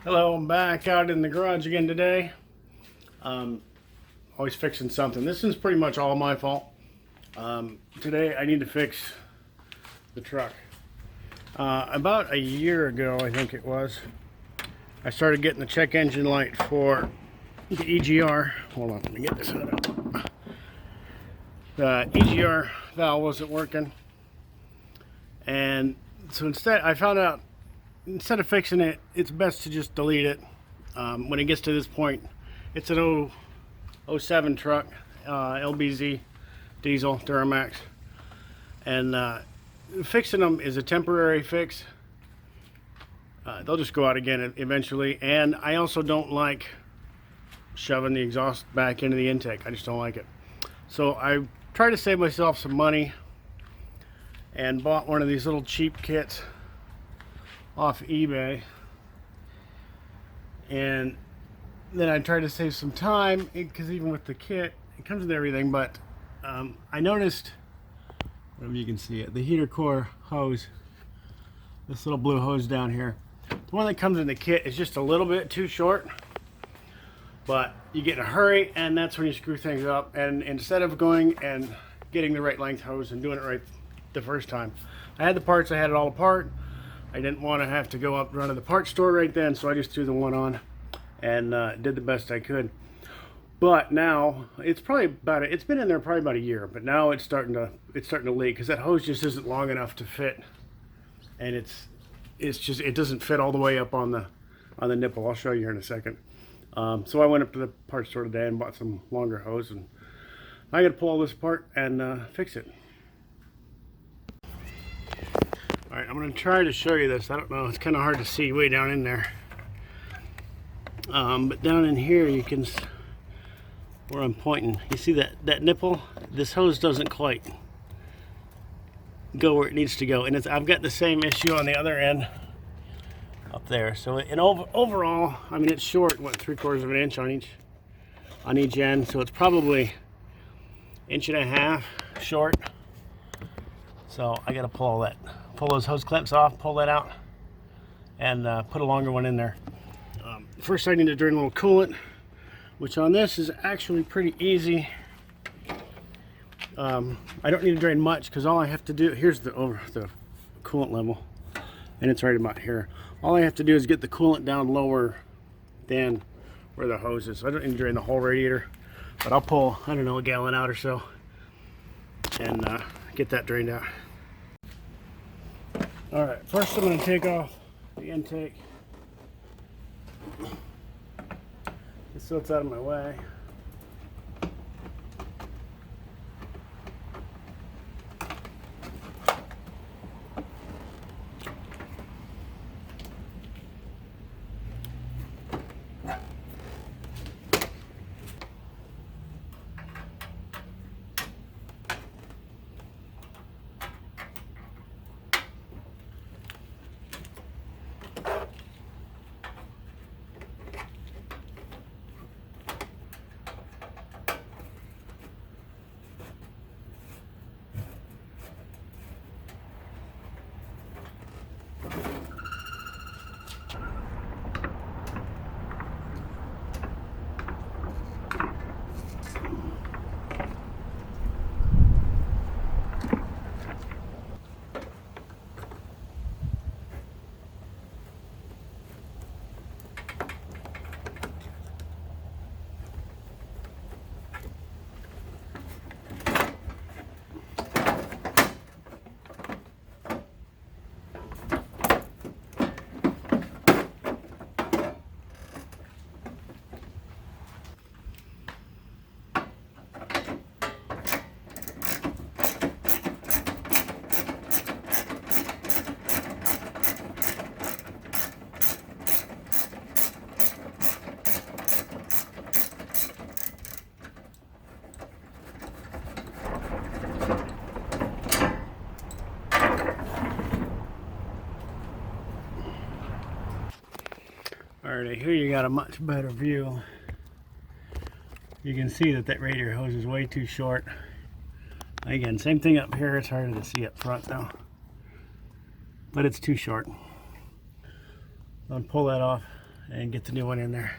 Hello, I'm back out in the garage again today. Always fixing something. This is pretty much all my fault. Today I need to fix the truck. About a year ago, I think it was, I started getting the check engine light for the EGR. Hold on, let me get this out. The EGR valve wasn't working. And so instead, I found out, instead of fixing it, it's best to just delete it. When it gets to this point, it's an 07 truck, LBZ diesel Duramax, and fixing them is a temporary fix. They'll just go out again eventually. And I also don't like shoving the exhaust back into the intake. I just don't like it. So I tried to save myself some money and bought one of these little cheap kits off eBay, and then I tried to save some time because even with the kit it comes with everything, but I noticed, I don't know if you can see it, the heater core hose, this little blue hose down here, the one that comes in the kit is just a little bit too short, but you get in a hurry and that's when you screw things up. And instead of going and getting the right length hose and doing it right the first time, I had the parts, I had it all apart. I didn't want to have to go up and run to the parts store right then, so I just threw the one on and did the best I could. But now it's probably it's been in there probably about a year, but now it's starting to leak because that hose just isn't long enough to fit, and it doesn't fit all the way up on the nipple. I'll show you here in a second. So I went up to the parts store today and bought some longer hose, and I got to pull all this apart and fix it. Alright, I'm going to try to show you this. I don't know, it's kind of hard to see way down in there. But down in here you can, where I'm pointing, you see that nipple? This hose doesn't quite go where it needs to go. And I've got the same issue on the other end up there. So overall, I mean, it's short, what, 3/4 of an inch on each end. So it's probably 1.5 inches short. So I got to pull those hose clips off, pull that out, and put a longer one in there. First I need to drain a little coolant, which on this is actually pretty easy. I don't need to drain much because all I have to do, here's the coolant level, and it's right about here. All I have to do is get the coolant down lower than where the hose is. So I don't need to drain the whole radiator, but I'll pull, I don't know, a gallon out or so, and get that drained out. Alright, first I'm going to take off the intake, just so it's out of my way. Alright, here you got a much better view. You can see that radiator hose is way too short. Again, same thing up here. It's harder to see up front though, but it's too short. I'll pull that off and get the new one in there.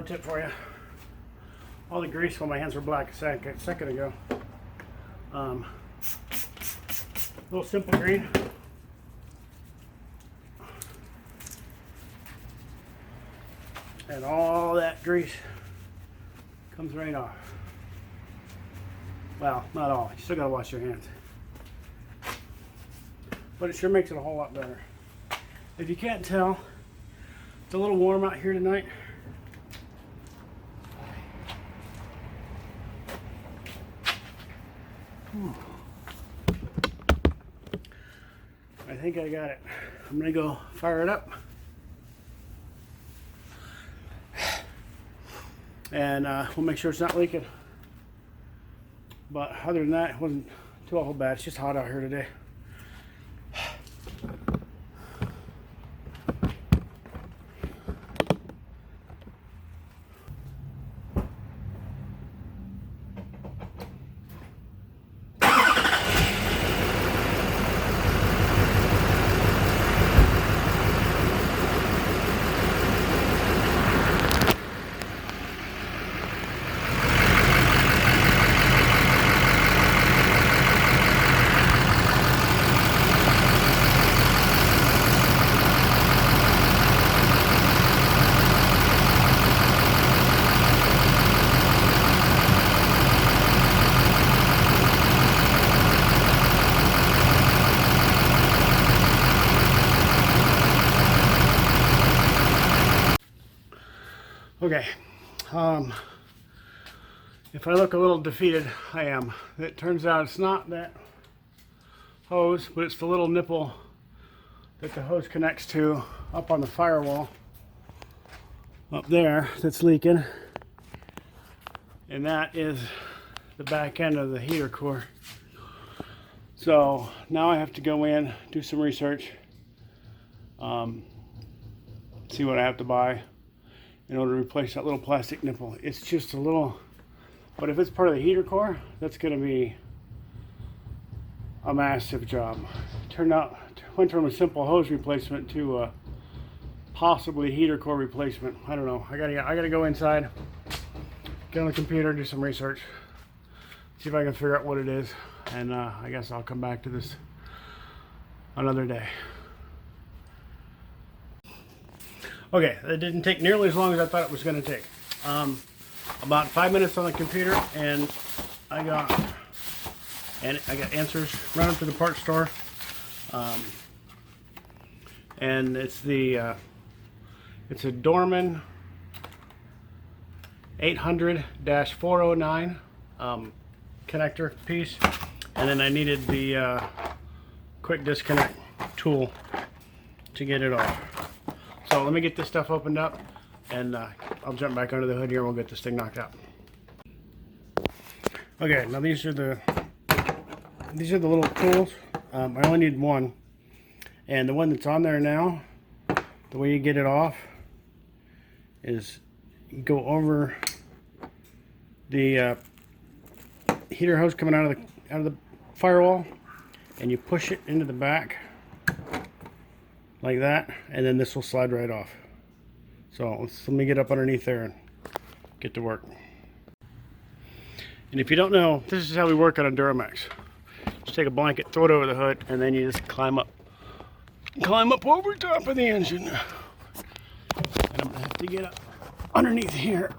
tip for you. All the grease while my hands were black a second ago. Little simple green. And all that grease comes right off. Well, not all. You still gotta wash your hands. But it sure makes it a whole lot better. If you can't tell, it's a little warm out here tonight. I think I got it. I'm gonna go fire it up. And we'll make sure it's not leaking. But other than that, it wasn't too awful bad. It's just hot out here today. Okay, if I look a little defeated, I am. It turns out it's not that hose, but it's the little nipple that the hose connects to up on the firewall up there that's leaking. And that is the back end of the heater core. So now I have to go in, do some research, see what I have to buy in order to replace that little plastic nipple. It's just a little, but if it's part of the heater core, that's going to be a massive job. Went from a simple hose replacement to possibly heater core replacement. I don't know. I gotta go inside, get on the computer, do some research, see if I can figure out what it is, and I guess I'll come back to this another day. Okay, it didn't take nearly as long as I thought it was going to take. About 5 minutes on the computer, and I got answers. Running to the parts store, and it's a Dorman 800-409 connector piece, and then I needed the quick disconnect tool to get it off. So let me get this stuff opened up, and I'll jump back under the hood here and we'll get this thing knocked out. Okay, now these are the little tools. I only need one, and the one that's on there now, the way you get it off is you go over the heater hose coming out of the firewall, and you push it into the back like that, and then this will slide right off. So let me get up underneath there and get to work. And if you don't know, this is how we work on a Duramax. Just take a blanket, throw it over the hood, and then you just climb up over top of the engine. And I'm gonna have to get up underneath here.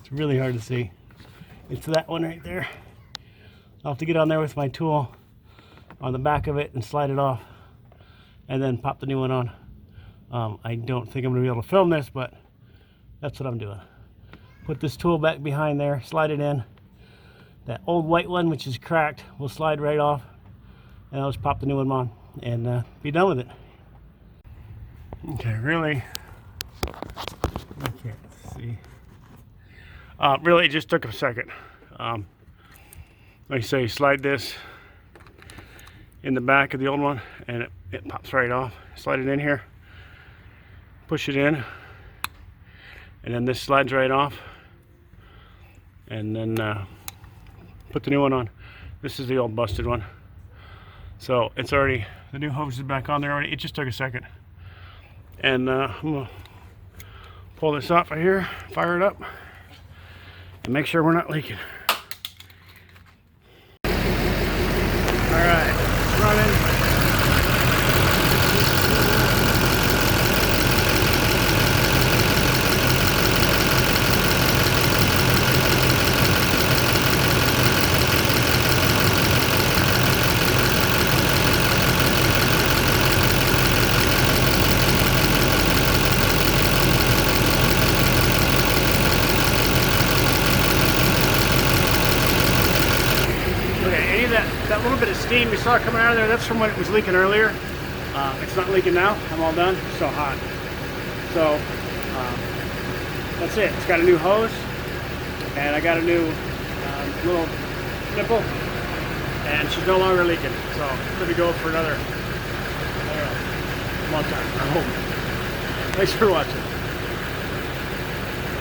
It's really hard to see. It's that one right there. I'll have to get on there with my tool on the back of it and slide it off, and then pop the new one on. I don't think I'm going to be able to film this, but that's what I'm doing. Put this tool back behind there, slide it in. That old white one, which is cracked, will slide right off, and I'll just pop the new one on and be done with it. Okay, really, I can't see. Really, it just took a second. Like I say, slide this in the back of the old one, and it pops right off. Slide it in here, push it in, and then this slides right off, and then put the new one on. This is the old busted one, so it's already, the new hose is back on there already. It just took a second. And I'm gonna pull this off of here, fire it up, and make sure we're not leaking. All right, it's running. That little bit of steam you saw coming out of there, that's from when it was leaking earlier. It's not leaking now. I'm all done. It's so hot. So that's it. It's got a new hose, and I got a new little nipple, and she's no longer leaking. So I'm going to go for another long time, I hope. Thanks for watching.